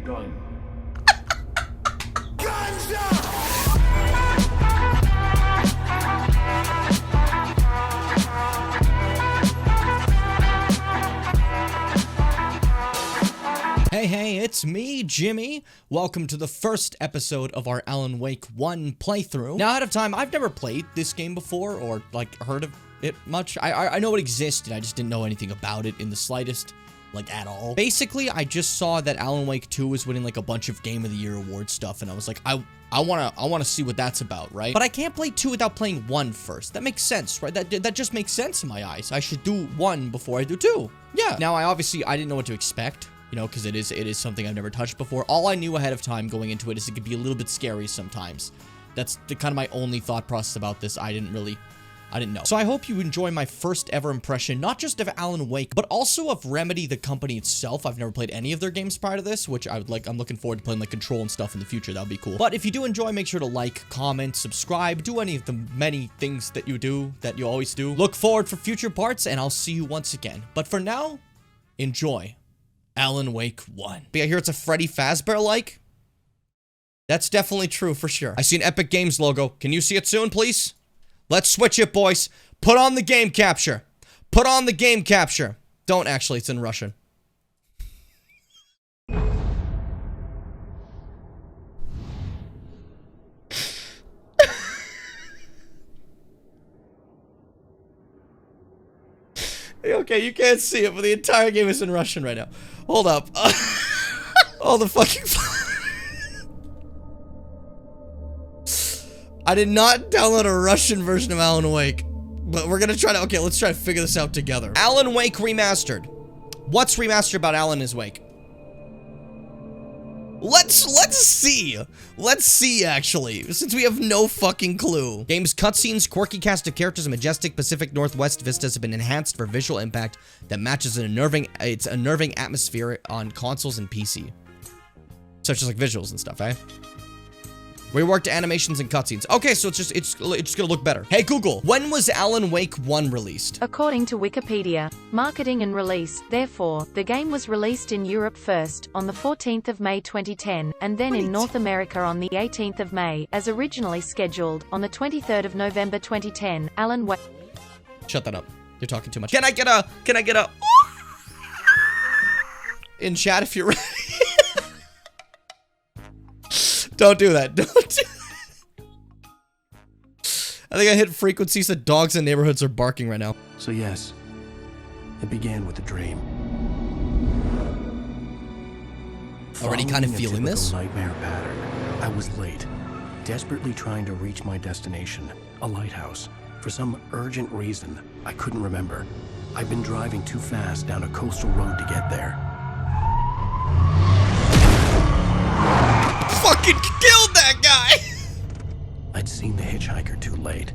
gun. Guns up! Hey, it's me, Jimmy. Welcome to the first episode of our Alan Wake 1 playthrough. Now, ahead of time, I've never played this game before or, like, heard of it much. I know it existed, I just didn't know anything about it in the slightest, like, at all. Basically, I just saw that Alan Wake 2 was winning, like, a bunch of Game of the Year award stuff, and I was like, I wanna see what that's about, right? But I can't play 2 without playing 1 first. That makes sense, right? That just makes sense in my eyes. I should do 1 before I do 2. Yeah. Now, I didn't know what to expect. You know, because it is something I've never touched before. All I knew ahead of time going into it is it could be a little bit scary sometimes. That's kind of my only thought process about this. I didn't know. So I hope you enjoy my first ever impression, not just of Alan Wake, but also of Remedy, the company itself. I've never played any of their games prior to this, which I'm looking forward to playing, like, Control and stuff in the future. That would be cool. But if you do enjoy, make sure to like, comment, subscribe, do any of the many things that you do, that you always do. Look forward for future parts, and I'll see you once again. But for now, enjoy Alan Wake 1. But I hear it's a Freddy Fazbear-like. That's definitely true, for sure. I see an Epic Games logo. Can you see it soon, please? Let's switch it, boys. Put on the game capture. Put on the game capture. Don't actually, it's in Russian. Okay, you can't see it, but the entire game is in Russian right now. Hold up. Oh, the fucking... I did not download a Russian version of Alan Wake. But we're gonna try to... Okay, let's try to figure this out together. Alan Wake Remastered. What's remastered about Alan's Wake? Let's see. Let's see, actually, since we have no fucking clue. Game's cutscenes, quirky cast of characters, and majestic Pacific Northwest vistas have been enhanced for visual impact that matches an unnerving atmosphere on consoles and PC. Such as, like, visuals and stuff, eh? Reworked animations and cutscenes. Okay, so it's gonna look better. Hey Google, when was Alan Wake 1 released? According to Wikipedia, marketing and release, therefore, the game was released in Europe first, on the 14th of May 2010, and then in North America on the 18th of May, as originally scheduled, on the 23rd of November 2010, Alan Wake... Shut that up. You're talking too much. Can I get a in chat if you're ready? Don't do that. Don't do that. I think I hit frequencies that dogs in neighborhoods are barking right now. So yes, it began with a dream. Already kind of feeling this? Nightmare pattern. I was late, desperately trying to reach my destination, a lighthouse. For some urgent reason, I couldn't remember. I'd been driving too fast down a coastal road to get there. Fucking killed that guy! I'd seen the hitchhiker too late.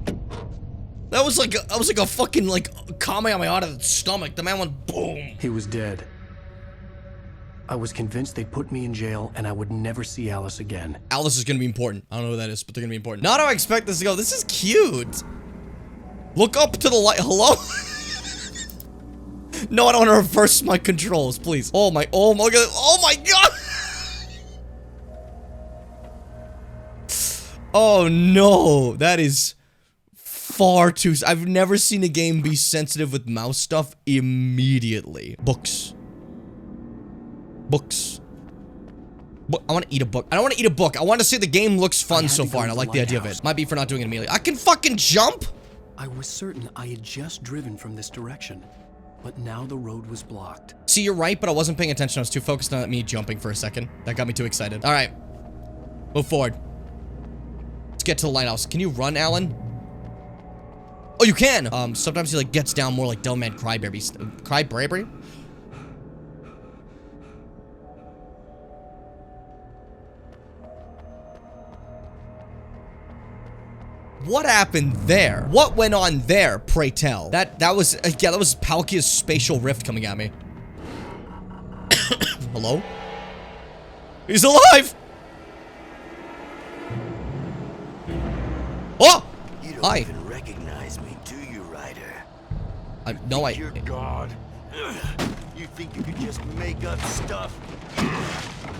That was like a fucking, like, Kamehameha out of the stomach. The man went boom. He was dead. I was convinced they'd put me in jail and I would never see Alice again. Alice is gonna be important. I don't know who that is, but they're gonna be important. Not how I expect this to go. This is cute. Look up to the light. Hello? No, I don't want to reverse my controls, please. Oh my god. Oh no, that is far too... I've never seen a game be sensitive with mouse stuff immediately. Books. I want to eat a book. I don't want to eat a book. I want to say the game looks fun so far, and I like the idea of it. Might be for not doing it immediately. I can fucking jump? I was certain I had just driven from this direction, but now the road was blocked. See, you're right, but I wasn't paying attention. I was too focused on me jumping for a second. That got me too excited. All right. Move forward. Let's get to the lighthouse. Can you run, Alan? Oh, you can! Sometimes he, like, gets down more like Devilman Crybaby. Crybaby? What happened there? What went on there, pray tell? That was, yeah, that was Palkia's spatial rift coming at me. Hello? He's alive! Oh! You don't even recognize me, do you, Ryder? No, You're God. You think you could just make up stuff?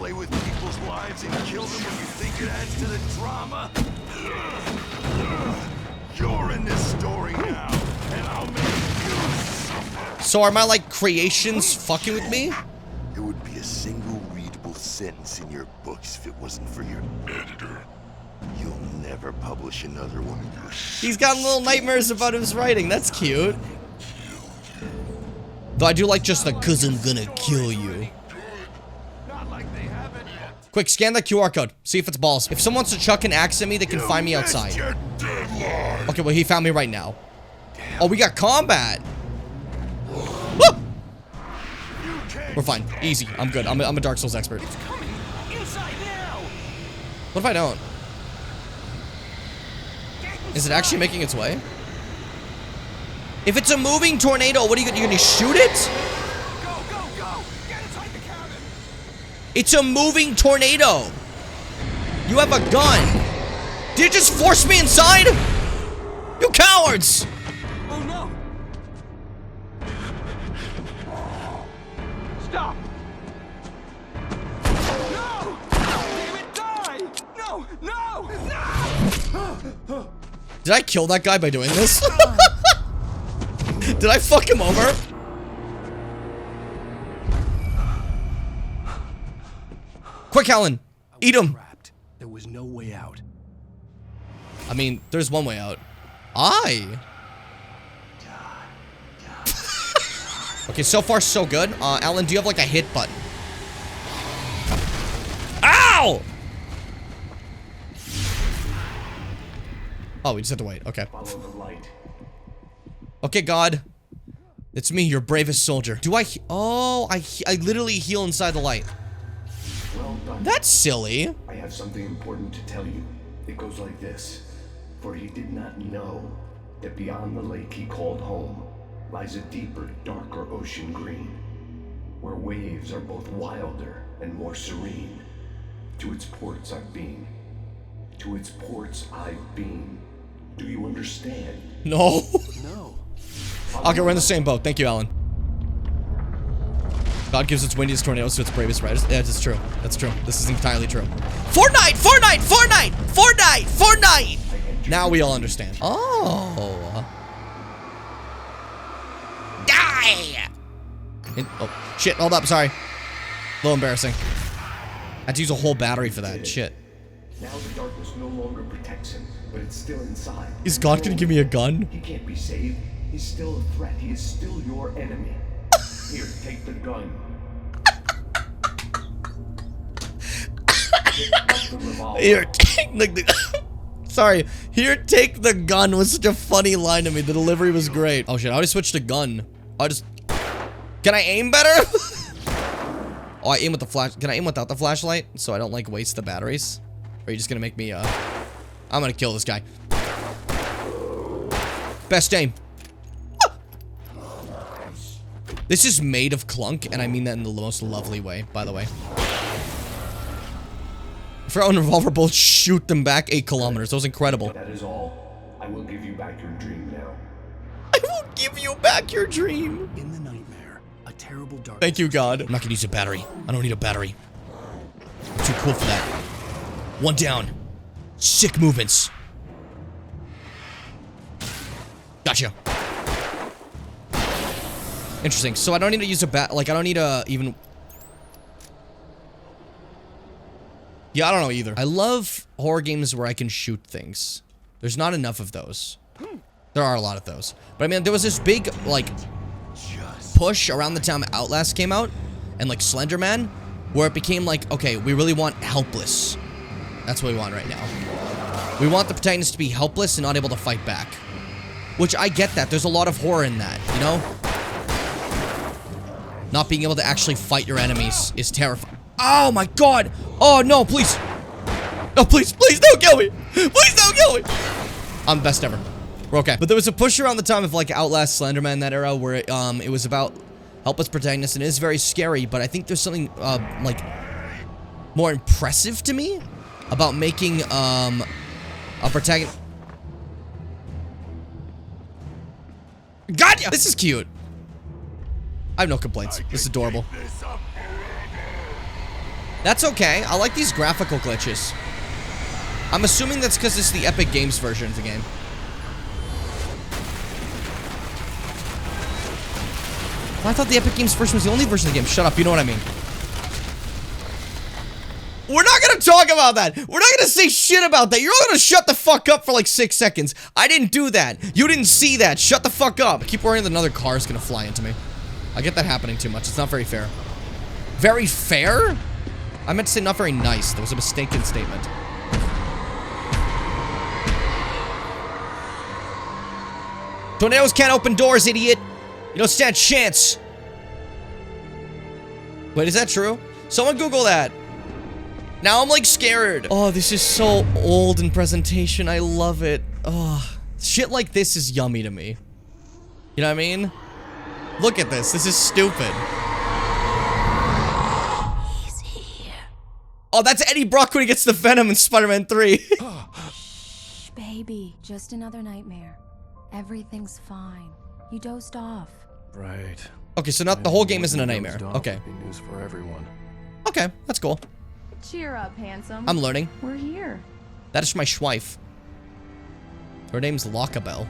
play with people's lives and kill them when you think it adds to the drama? You're in this story now, and I'll make you suffer. So are my, like, creations fucking with me? There would be a single readable sentence in your books if it wasn't for your editor. You'll never publish another one of your He's got little nightmares about his writing. That's cute. Though I do like just the "cause I'm gonna kill you." Not like they haven't yet. Quick, scan that QR code. See if it's balls. If someone wants to chuck an axe at me, they can find me outside. Okay, well, he found me right now. Oh, we got combat. Woo! We're fine. Easy. I'm good. I'm a Dark Souls expert. It's coming inside now. What if I don't? Is it actually making its way? If it's a moving tornado, what are you gonna shoot it? Go, go, go! Get inside the cabin! It's a moving tornado. You have a gun. Did you just force me inside? You cowards! Oh no! Stop! No! Damn it, die! No! No! No! Did I kill that guy by doing this? Did I fuck him over? Quick, Alan! Eat him! Trapped. There was no way out. I mean, there's one way out. Okay, so far so good. Alan, do you have like a hit button? Ow! Oh, we just have to wait. Okay. Follow the light. Okay, God. It's me, your bravest soldier. Do I oh, I literally heal inside the light. Well done. That's silly. I have something important to tell you. It goes like this. For he did not know that beyond the lake he called home lies a deeper, darker ocean green, where waves are both wilder and more serene. To its ports I've been. To its ports I've been. Do you understand? No. No. Okay, we're in the same boat. Thank you, Alan. God gives its windiest tornadoes to its bravest riders. Yeah, that's true. That's true. This is entirely true. Fortnite! Fortnite! Fortnite! Fortnite! Fortnite! Now we all understand. Oh. Die! Oh, shit. Hold up. Sorry. A little embarrassing. I had to use a whole battery for that. Shit. Now the darkness no longer protects him, but it's still inside. Is God gonna give me a gun? He can't be saved. He's still a threat. He is still your enemy. Here, take the gun. Here, take the Sorry. Here, take the gun was such a funny line to me. The delivery was great. Oh shit, I already switched to gun. Can I aim better? Oh, I aim with the flash. Can I aim without the flashlight? So I don't like waste the batteries? Or are you just gonna make me I'm gonna kill this guy. Best aim. This is made of clunk, and I mean that in the most lovely way, by the way. For own revolver bullets, shoot them back 8 kilometers. That was incredible. That is all. I will give you back your dream now. I will give you back your dream. In the nightmare, a terrible dark. Thank you, God. I'm not gonna use a battery. I don't need a battery. I'm too cool for that. One down. Sick movements. Gotcha. Interesting. So I don't need to use a I don't need to even... Yeah, I don't know either. I love horror games where I can shoot things. There's not enough of those. There are a lot of those. But I mean, there was this big, like, push around the time Outlast came out, and, like, Slender Man, where it became like, okay, we really want helpless. That's what we want right now. We want the protagonist to be helpless and not able to fight back. Which, I get that. There's a lot of horror in that, you know? Not being able to actually fight your enemies is terrifying. Oh my God! Oh no, please! No, please, please don't kill me! Please don't kill me! I'm best ever. We're okay. But there was a push around the time of like Outlast, Slenderman, that era, where it was about helpless protagonists, and it is very scary, but I think there's something, like, more impressive to me about making, a protagonist... Gotcha! This is cute. I have no complaints. This is adorable. That's okay. I like these graphical glitches. I'm assuming that's because it's the Epic Games version of the game. Well, I thought the Epic Games version was the only version of the game. Shut up, you know what I mean. We're not gonna talk about that. We're not gonna say shit about that. You're all gonna shut the fuck up for like 6 seconds. I didn't do that. You didn't see that. Shut the fuck up. I keep worrying that another car is gonna fly into me. I get that happening too much. It's not very fair. Very fair? I meant to say not very nice. That was a mistaken statement. Tornadoes can't open doors, idiot. You don't stand a chance. Wait, is that true? Someone Google that. Now I'm like scared. Oh, this is so old in presentation. I love it. Oh, shit like this is yummy to me. You know what I mean? Look at this. This is stupid. He's here. Oh, that's Eddie Brock when he gets the Venom in Spider-Man 3. Shh, baby. Just another nightmare. Everything's fine. You dozed off. Right. Okay, so not the whole game isn't a nightmare. Okay. Be news for everyone. Okay, that's cool. Cheer up, handsome. I'm learning. We're here. That is my wife. Her name's Lockabelle.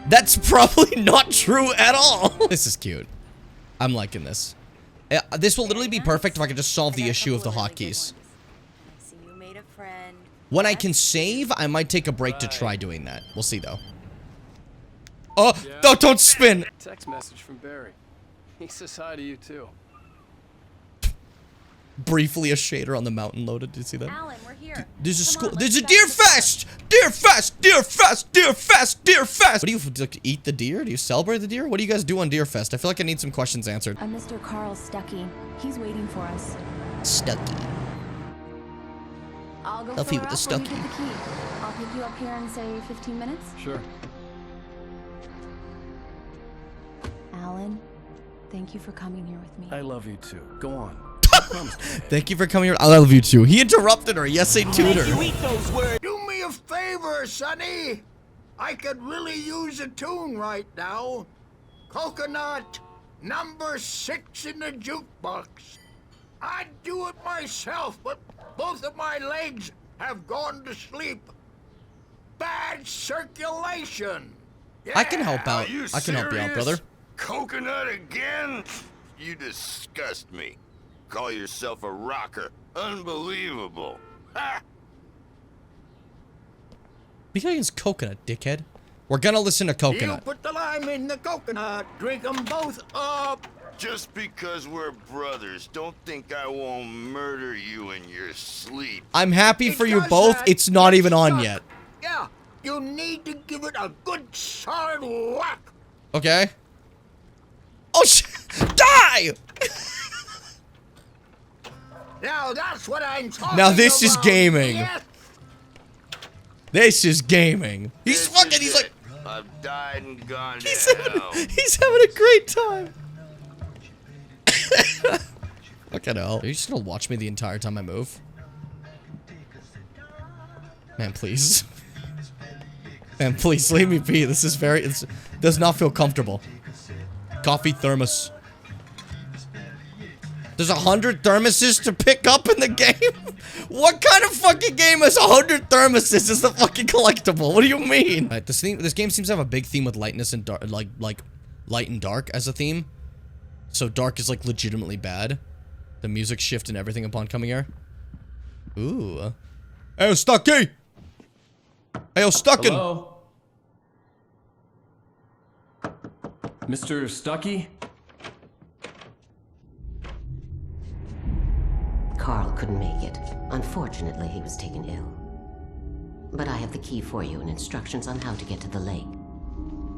That's probably not true at all. This is cute. I'm liking this. This will literally be perfect if I could just solve the issue of the hotkeys. When I can save, I might take a break to try doing that. We'll see though. Oh, no, don't spin. Text message from Barry. He says hi to you too. Briefly a shader on the mountain loaded. Did you see that? Alan, we're here. There's a school. There's a deer fest! Deer fest! Deer fest! Deer fest! Deer fest! What do you like, eat the deer? Do you celebrate the deer? What do you guys do on Deer Fest? I feel like I need some questions answered. I'm Mr. Carl Stuckey. He's waiting for us. Stucky. I'll go Selfie fill with her the up when Stuckey. you get the key. I'll pick you up here in, say, 15 minutes. Sure. Alan, thank you for coming here with me. I love you too. Go on. Thank you for coming here. I love you too. He interrupted her. Yes, a tutor. Do me a favor, Sonny. I could really use a tune right now. Coconut, number 6 in the jukebox. I'd do it myself, but both of my legs have gone to sleep. Bad circulation. I can help Are out. you I can help you out, serious? brother. Coconut again? You disgust me. Call yourself a rocker. Unbelievable. Ha! Because coconut, dickhead. We're gonna listen to You coconut. put the lime in the coconut. Drink them both up. Just because we're brothers, don't think I won't murder you in your sleep. I'm happy It for you does both. that. It's not even on Stuck. yet. Yeah, you need to give it a good solid whack. Okay. Oh shit! Die! Now that's what I'm talking Now this is about. gaming. Yes. This is gaming. He's This fucking. is He's it. like. I've died and gone He's to having, hell. he's having a great time. Fucking hell. Are you just gonna watch me the entire time I move? Man, please. Man, please leave me be. This is very. It does not feel comfortable. Coffee thermos. There's 100 thermoses to pick up in the game? What kind of fucking game has 100 thermoses as the fucking collectible? What do you mean? Alright, this game seems to have a big theme with lightness and dark, like light and dark as a theme. So dark is like legitimately bad. The music shift and everything upon coming here. Ooh. Hey, Stucky! Hey, Stuckin'! Hello? Mr. Stucky? Carl couldn't make it. Unfortunately, he was taken ill. But I have the key for you and instructions on how to get to the lake.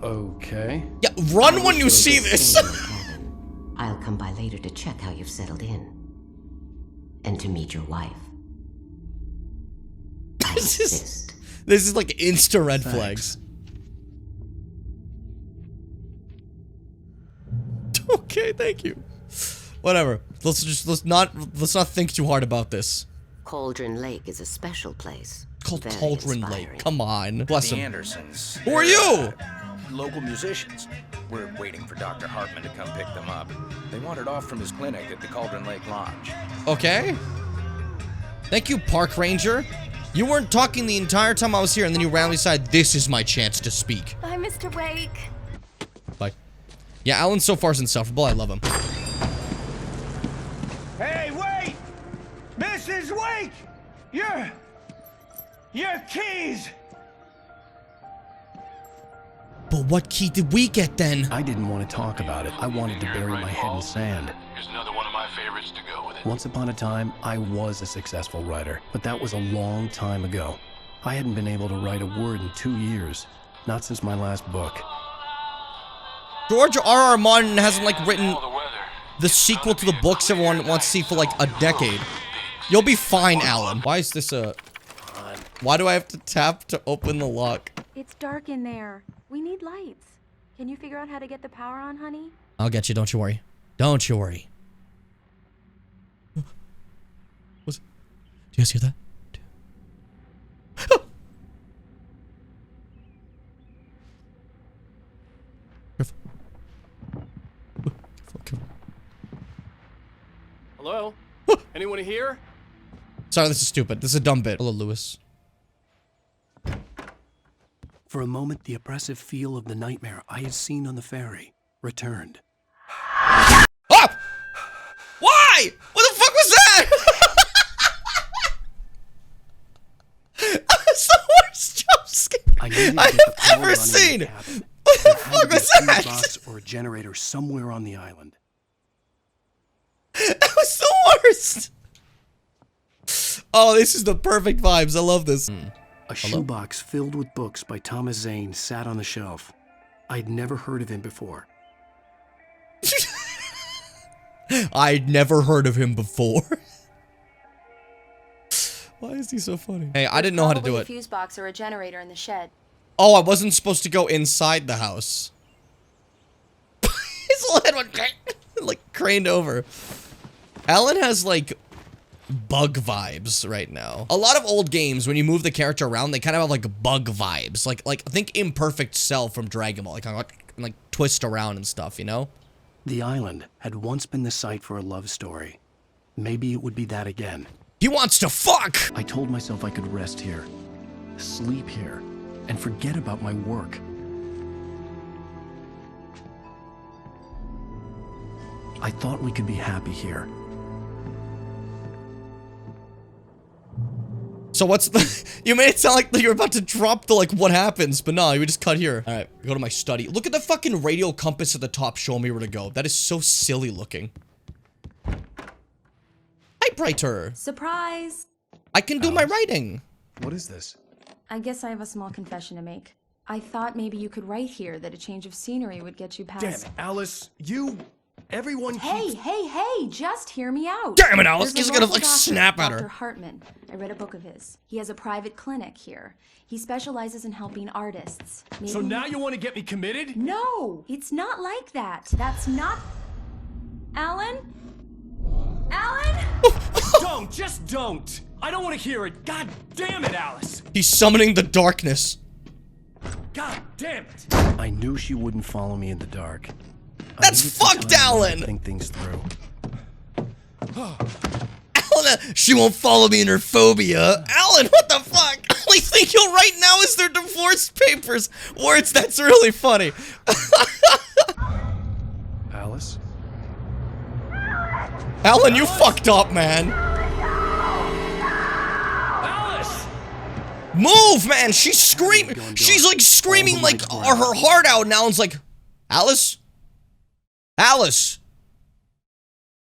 Okay. Yeah, run when you see this! Stay in your cabin. I'll come by later to check how you've settled in. And to meet your wife. I insist. This is like insta red flags. Okay, thank you. Whatever. Let's not think too hard about this. Cauldron Lake is a special place. It's called Very Cauldron inspiring. Lake. Come on. Bless The him. Andersons. Who are you? local musicians. We're waiting for Dr. Hartman to come pick them up. They wandered off from his clinic at the Cauldron Lake Lodge. Okay. Thank you, park ranger. You weren't talking the entire time I was here, and then you randomly decided this is my chance to speak. Bye, Mr. Wake. Bye. Yeah, Alan so far is insufferable. I love him. Hey, wait! Mrs. Wake! Your keys! But what key did we get then? I didn't want to talk about it. I wanted to bury my head in sand. Here's another one of my favorites to go with it. Once upon a time, I was a successful writer, but that was a long time ago. I hadn't been able to write a word in 2 years. Not since my last book. George R.R. Martin hasn't, like, written the sequel to the books everyone wants to see for, like, a decade. You'll be fine, Alan. Why is this a... Why do I have to tap to open the lock? It's dark in there. We need lights. Can you figure out how to get the power on, honey? I'll get you, don't you worry. Don't you worry. What's... Do you guys hear that? Hello? Anyone here? Sorry, this is stupid. This is a dumb bit. Hello, Lewis. For a moment, the oppressive feel of the nightmare I had seen on the ferry returned. Oh! Why? What the fuck was that? That was the worst jump scare I have ever seen. What the fuck was that? Box or a generator somewhere on the island. That was the worst. Oh, this is the perfect vibes. I love this. A shoebox filled with books by Thomas Zane sat on the shelf. I'd never heard of him before. I'd never heard of him before. Why is he so funny? Hey, I didn't know how to do it. A fuse box or a generator in the shed. Oh, I wasn't supposed to go inside the house. His little head went like craned over. Alan has like bug vibes right now. A lot of old games, when you move the character around, they kind of have like bug vibes. Like think Imperfect Cell from Dragon Ball. Like twist around and stuff, you know? The island had once been the site for a love story. Maybe it would be that again. He wants to fuck! I told myself I could rest here, sleep here, and forget about my work. I thought we could be happy here. So what's the... You made it sound like you're about to drop the, like, what happens, but no, you would just cut here. All right, go to my study. Look at the fucking radial compass at the top showing me where to go. That is so silly looking. Typewriter. Surprise! I can do my writing. What is this? I guess I have a small confession to make. I thought maybe you could write here that a change of scenery would get you past... Damn it, Alice, everyone keeps... Hey, just hear me out. Damn it, Alice, There's he's a gonna, local like, doctor, snap at her. Dr. Hartman. I read a book of his. He has a private clinic here. He specializes in helping artists. So now you want to get me committed? No, it's not like that. That's not... Alan? Alan? Just don't. I don't want to hear it. God damn it, Alice. He's summoning the darkness. God damn it. I knew she wouldn't follow me in the dark. That's fucked, Alan! Think things through. Alan, she won't follow me in her phobia. Alan, what the fuck? Only thing you'll write now is their divorce papers. Words, that's really funny. Alice? Alan, you fucked up, man. Alice! Move, man. She's screaming. She's like screaming like her heart out. And Alan's like, Alice? Alice?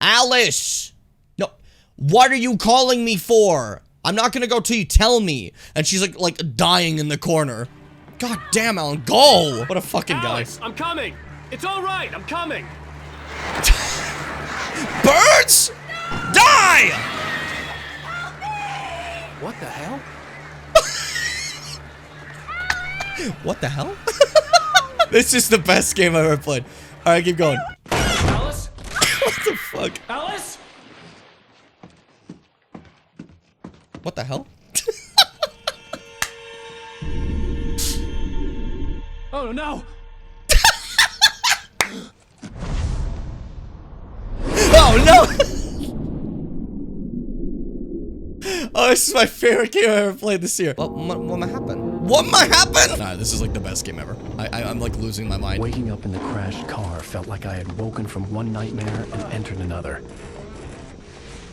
Alice? No. What are you calling me for? I'm not gonna go till you tell me. And she's like dying in the corner. God damn, Alan, go! What a fucking Alex, guy. I'm coming. It's all right. I'm coming. Birds? Die! What the hell? What the hell? This is the best game I've ever played. Alright, keep going. Alice? What the fuck? Alice? What the hell? Oh no! no! Oh, this is my favorite game I've ever played this year. What might happen? What might happen? Nah, this is like the best game ever. I'm like losing my mind. Waking up in the crashed car felt like I had woken from one nightmare and entered another.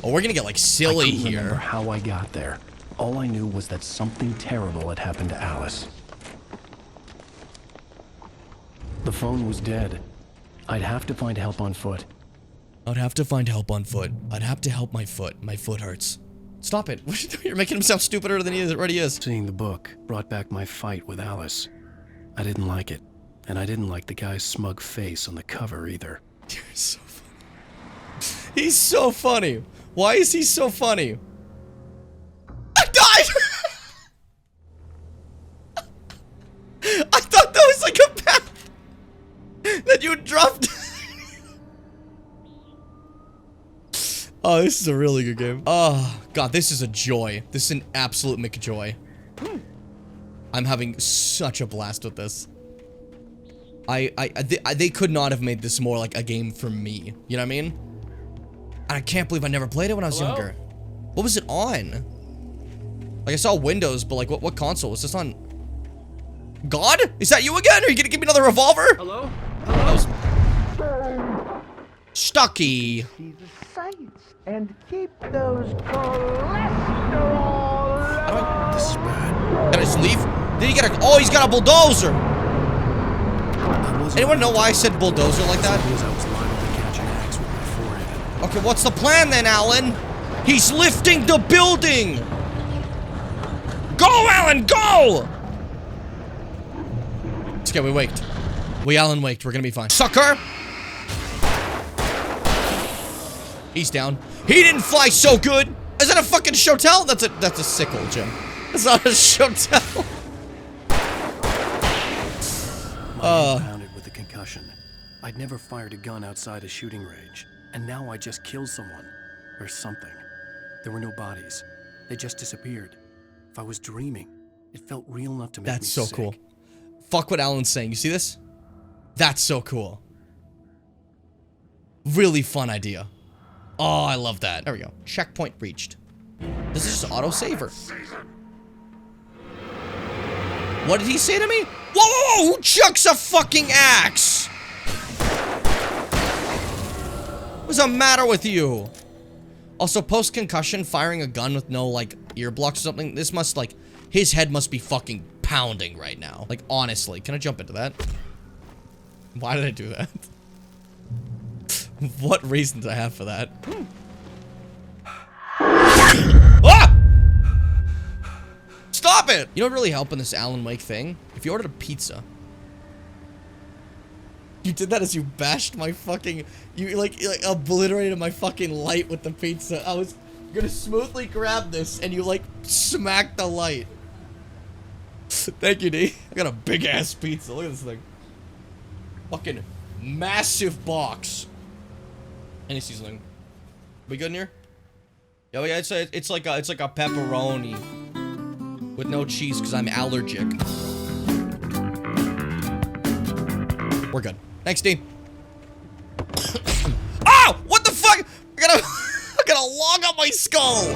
Oh, we're gonna get like silly I couldn't here. remember how I got there. All I knew was that something terrible had happened to Alice. The phone was dead. I'd have to find help on foot. I'd have to find help on foot. I'd have to help my foot. My foot hurts. Stop it. You're making him sound stupider than he already is. Seeing the book brought back my fight with Alice. I didn't like it, and I didn't like the guy's smug face on the cover either. You're so funny. He's so funny. Why is he so funny? I died! I thought that was like a path that you dropped. Oh, this is a really good game. Oh, God, this is a joy. This is an absolute McJoy. I'm having such a blast with this. They could not have made this more like a game for me. You know what I mean? I can't believe I never played it when I was younger. What was it on? Like, I saw Windows, but like, what console? Was this on? God? Is that you again? Are you gonna give me another revolver? Hello? Stucky. See the sights and keep those cholesterol. This is bad. Can I just leave? Did he get a? Oh, he's got a bulldozer. Anyone know why I said bulldozer like that? Because I was liable to catch an axe with my forehead. Okay, what's the plan then, Alan? He's lifting the building. Go, Alan, go! It's okay, we waked. We Alan waked. We're gonna be fine. Sucker! He's down. He didn't fly so good. Is that a fucking shotel? That's a sickle, Jim. That's not a shotel. My head pounded with a concussion. I'd never fired a gun outside a shooting range, and now I just killed someone. Or something. There were no bodies. They just disappeared. If I was dreaming, it felt real enough to make me That's so sick. cool. Fuck what Alan's saying. You see this? That's so cool. Really fun idea. Oh, I love that. There we go. Checkpoint reached. This is just auto-saver. What did he say to me? Whoa, whoa, whoa! Who chucks a fucking axe? What's the matter with you? Also, post-concussion, firing a gun with no, like, ear blocks or something, this must, like, his head must be fucking pounding right now. Like, honestly. Can I jump into that? Why did I do that? What reason did I have for that? Ah! Stop it! You know what really helped in this Alan Wake thing? If you ordered a pizza. You did that as you bashed my fucking... You, like obliterated my fucking light with the pizza. I was gonna smoothly grab this, and you, like, smacked the light. Thank you, D. I got a big-ass pizza. Look at this thing. Fucking massive box. Any seasoning? We good in here? Yeah, it's like a pepperoni with no cheese because I'm allergic. We're good. Thanks, D. Oh! What the fuck? I gotta log up my skull.